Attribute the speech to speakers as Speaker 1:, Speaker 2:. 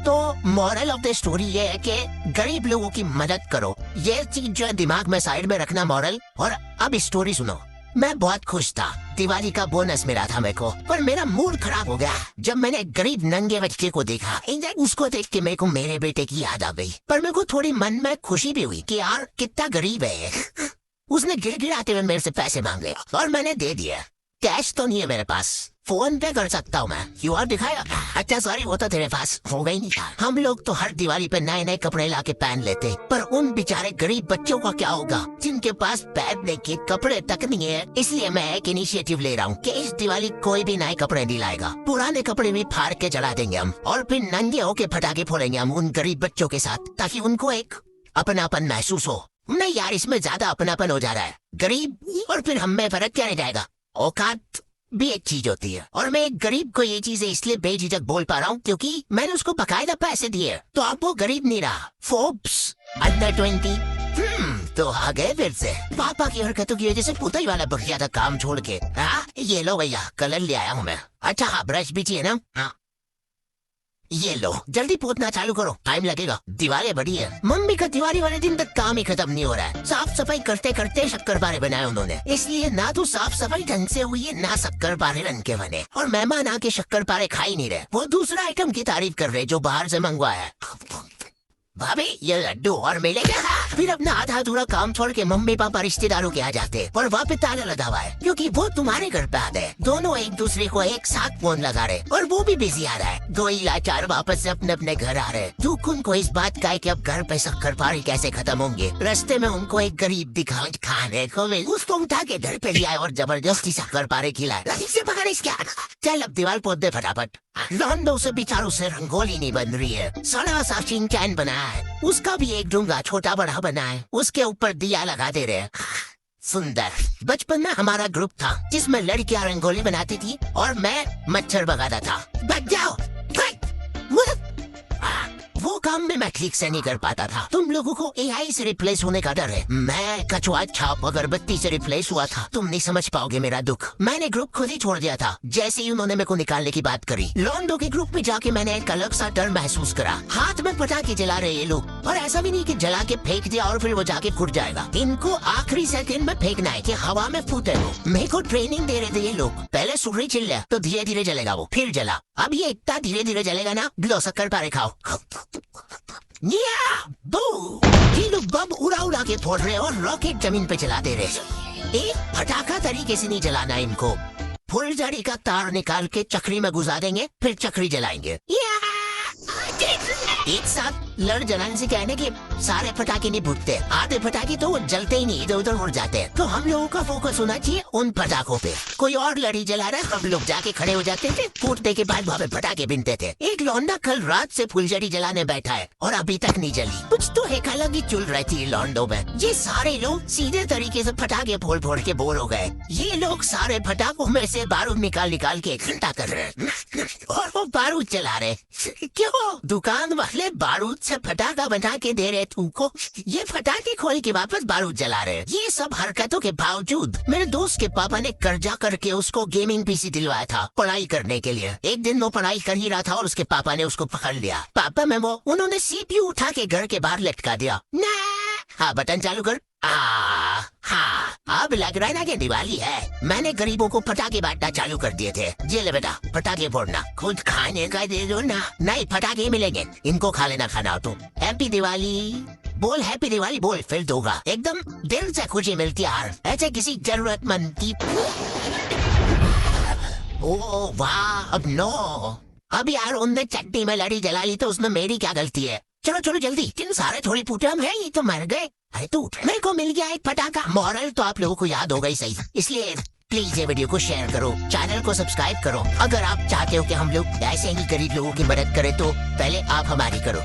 Speaker 1: तो moral of the story ये है कि गरीब लोगों की मदद करो। ये चीज जो है दिमाग में साइड में रखना मॉरल। और अब स्टोरी सुनो। मैं बहुत खुश था, दिवाली का बोनस मिला था मेरे को, पर मेरा मूड खराब हो गया जब मैंने गरीब नंगे बच्चे को देखा। उसको देख के मेरे को मेरे बेटे की याद आ गई, पर मेरे को थोड़ी मन में खुशी भी हुई कि यार कितना गरीब है। उसने गिड़गिड़ाते हुए मेरे से पैसे मांगे और मैंने दे दिया। कैश तो नहीं है मेरे पास, फोन पे कर सकता हूँ मैं। क्यूआर दिखाया? अच्छा सॉरी, वो तो तेरे पास होगा ही नहीं था। हम लोग तो हर दिवाली पे नए नए कपड़े लाके पहन लेते, पर उन बेचारे गरीब बच्चों का क्या होगा जिनके पास पहनने के कपड़े तक नहीं है। इसलिए मैं एक इनिशिएटिव ले रहा हूँ कि इस दिवाली कोई भी नए कपड़े नहीं लाएगा, पुराने कपड़े भी फाड़ के जला देंगे हम, और फिर नंगे होके पटाखे फोड़ेंगे हम उन गरीब बच्चों के साथ, ताकि उनको एक अपनापन महसूस हो। नहीं यार, इसमें ज्यादा अपनापन हो जा रहा है। गरीब और फिर हम में फर्क क्या रह जाएगा? औकात भी एक चीज होती है, और मैं एक गरीब को ये चीजें इसलिए बेझिझक बोल पा रहा हूँ क्योंकि मैंने उसको बकायदा पैसे दिए। तो अब वो गरीब नहीं रहा। फोर्ब्स अंडर 20 तो आ गए फिर से। पापा की हरकतों की वजह से पुताई वाला बढ़िया था काम छोड़ के। ये लो भैया, कलर ले आया हूँ मैं। अच्छा हाँ, ब्रश भी चाहिए ना? ये लो, जल्दी पोतना चालू करो, टाइम लगेगा। दिवाली बड़ी है। मम्मी का दिवाली वाले दिन तक काम ही खत्म नहीं हो रहा है। साफ सफाई करते करते शक्करपारे बनाए उन्होंने, इसलिए ना तो साफ सफाई ढंग से हुई है, ना शक्करपारे रंग के बने, और मेहमान आके शक्करपारे खा ही नहीं रहे। वो दूसरा आइटम की तारीफ कर रहे जो बाहर से मंगवाया है। भाभी ये लड्डू और मिलेगा। फिर अपना आधा अधूरा काम छोड़ के मम्मी पापा रिश्तेदारों के आ जाते, और वहाँ पे ताला लगा हुआ है क्योंकि वो तुम्हारे घर पे आते हैं। दोनों एक दूसरे को एक साथ फोन लगा रहे, और वो भी बिजी आ रहा है। दो ही लाचार वापस से अपने अपने घर आ रहे। दुख उनको इस बात का है कि अब घर पे शक्करपारे कैसे खत्म होंगे। रास्ते में उनको एक गरीब दिखा खाने को मिल, उसको उठा के घर पे लिया और जबरदस्ती शक्करपारे खिलाए। चल अब दीवार पोत दे फटाफट। लॉन्डो से बेचारों से रंगोली नहीं बन रही है। सड़ा सा शिनचैन बनाया है, उसका भी एक डूंगा छोटा बड़ा बना है, उसके ऊपर दिया लगा दे रहे। सुंदर। बचपन में हमारा ग्रुप था जिसमें लड़कियां रंगोली बनाती थी और मैं मच्छर भगाता था। बच जाओ। वो काम में मैं ठीक से नहीं कर पाता था। तुम लोगों को एआई से रिप्लेस होने का डर है। मैं कछुआ छाप अगरबत्ती से रिप्लेस हुआ था। तुम नहीं समझ पाओगे मेरा दुख। मैंने ग्रुप खुद ही छोड़ दिया था जैसे ही उन्होंने मेरे को निकालने की बात करी। लॉन्डो के ग्रुप में जाके मैंने एक अलग सा डर महसूस करा। हाथ में पटाखे जला रहे ये लोग, और ऐसा भी नहीं कि जला के फेंक दिया और फिर वो जाके फूट जाएगा। इनको आखिरी सेकंड में फेंकना है कि हवा में फूटे वो। मेरे को ट्रेनिंग दे रहे थे ये लोग। पहले सूर्य चिल लिया तो धीरे धीरे जलेगा वो, फिर जला। अब ये इतना धीरे धीरे जलेगा ना, लो शक्करपारे खाओ। ये लोग बम उड़ा उड़ा के फोड़ रहे और रॉकेट जमीन पे चला दे रहे। एक पटाखा तरीके से नहीं जलाना इनको। फुलझड़ी का तार निकाल के चक्री में घुसा देंगे, फिर चक्री जलाएंगे। एक साथ लड़ जलाने से कहने कि सारे पटाखे नहीं फूटते, आधे पटाखे तो जलते ही नहीं, इधर उधर उड़ जाते हैं। तो हम लोगों का फोकस होना चाहिए उन पटाखों पे। कोई और लड़ी जला रहा है, हम लोग जाके खड़े हो जाते थे, फूटने के बाद वहाँ पे पटाखे बिनते थे। एक लौंडा कल रात से फुलझड़ी जलाने बैठा है और अभी तक नहीं जली। कुछ तो एक अलग ही चुल रही थी लॉन्डो में। ये सारे लोग सीधे तरीके से पटाखे फोड़ फोड़ के बोर हो गए। ये लोग सारे पटाखों में से बारूद निकाल निकाल के इकट्ठा कर रहे हैं और वो बारूद चला रहे। क्यों? दुकान वाले बारूद से फटाखा बना के दे रहे तुमको, ये फटाखे खोल के वापस बारूद जला रहे। ये सब हरकतों के बावजूद मेरे दोस्त के पापा ने कर्जा करके उसको गेमिंग पीसी दिलवाया था पढ़ाई करने के लिए। एक दिन वो पढ़ाई कर ही रहा था और उसके पापा ने उसको पकड़ लिया। पापा में वो उन्होंने सीपीयू उठा के घर के बाहर लटका दिया। हाँ बटन चालू कर। हाँ अब लग रहा है ना कि दिवाली है। मैंने गरीबों को पटाखे बांटना चालू कर दिए थे। ये ले बेटा, पटाखे फोड़ना, खुद खाने का दे दो ना। नहीं पटाखे मिलेंगे, इनको खा लेना खाना हो तो। हैप्पी दिवाली बोल, हैप्पी दिवाली बोल, फिर दूंगा। एकदम दिल से खुशी मिलती है यार, ऐसे किसी जरूरतमंद की। ओ वाह, अब नो। अब यार उनने चट्टी में लड़ी जला ली तो उसमें मेरी क्या गलती है? चलो चलो जल्दी, किन सारे थोड़ी फूटे हम है, ये तो मर गए। अरे तू उठ, मेरे को मिल गया एक पटाखा। मॉरल तो आप लोगों को याद होगा ही सही, इसलिए प्लीज ये वीडियो को शेयर करो, चैनल को सब्सक्राइब करो। अगर आप चाहते हो कि हम लोग ऐसे ही गरीब लोगों की मदद करें तो पहले आप हमारी करो।